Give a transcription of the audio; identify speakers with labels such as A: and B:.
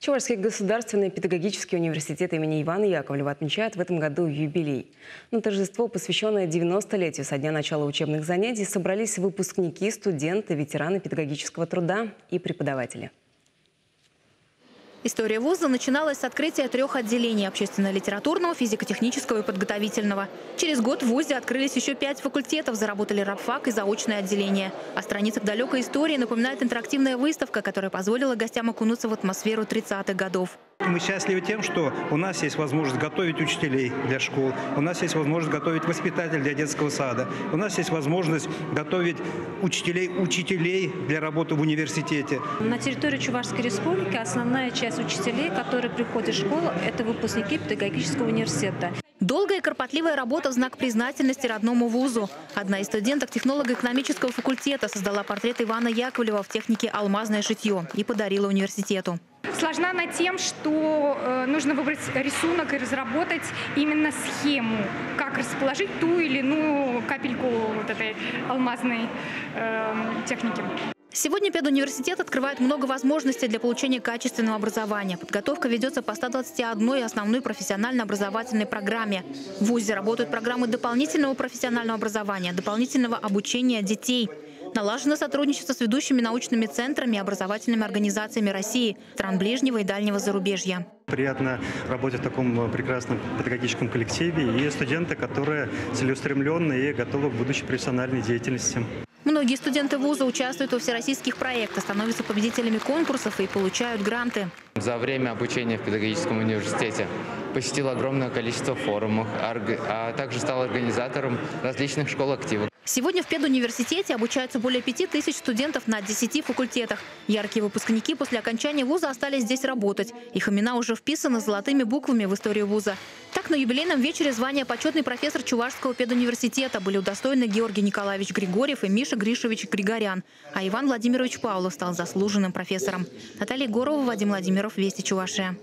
A: Чувашский государственный педагогический университет имени Ивана Яковлева отмечает в этом году юбилей. На торжество, посвященное 90-летию со дня начала учебных занятий, собрались выпускники, студенты, ветераны педагогического труда и преподаватели.
B: История вуза начиналась с открытия 3 отделений – общественно-литературного, физико-технического и подготовительного. Через год в вузе открылись еще 5 факультетов, заработали рабфак и заочное отделение. О страницах далекой истории напоминает интерактивная выставка, которая позволила гостям окунуться в атмосферу 30-х годов.
C: Мы счастливы тем, что у нас есть возможность готовить учителей для школ, у нас есть возможность готовить воспитателей для детского сада, у нас есть возможность готовить учителей для работы в университете.
D: На территории Чувашской республики основная часть учителей, которые приходят в школу, это выпускники педагогического университета.
B: Долгая и кропотливая работа в знак признательности родному вузу. Одна из студенток технолого-экономического факультета создала портрет Ивана Яковлева в технике «Алмазное шитье» и подарила университету.
E: Сложна она тем, что нужно выбрать рисунок и разработать именно схему, как расположить ту или иную капельку вот этой алмазной техники.
B: Сегодня педуниверситет открывает много возможностей для получения качественного образования. Подготовка ведется по 121 основной профессионально-образовательной программе. В вузе работают программы дополнительного профессионального образования, дополнительного обучения детей. Налажено сотрудничество с ведущими научными центрами и образовательными организациями России, стран ближнего и дальнего зарубежья.
C: Приятно работать в таком прекрасном педагогическом коллективе и студенты, которые целеустремленны и готовы к будущей профессиональной деятельности.
B: Многие студенты вуза участвуют во всероссийских проектах, становятся победителями конкурсов и получают гранты.
F: За время обучения в педагогическом университете посетил огромное количество форумов, а также стал организатором различных школ-активов.
B: Сегодня в педуниверситете обучаются более 5000 студентов на 10 факультетах. Яркие выпускники после окончания вуза остались здесь работать. Их имена уже вписаны золотыми буквами в историю вуза. Так, на юбилейном вечере звания почетный профессор Чувашского педуниверситета были удостоены Георгий Николаевич Григорьев и Миша Гришевич Григорян, а Иван Владимирович Павлов стал заслуженным профессором. Наталья Егорова, Вадим Владимиров, Вести Чувашия.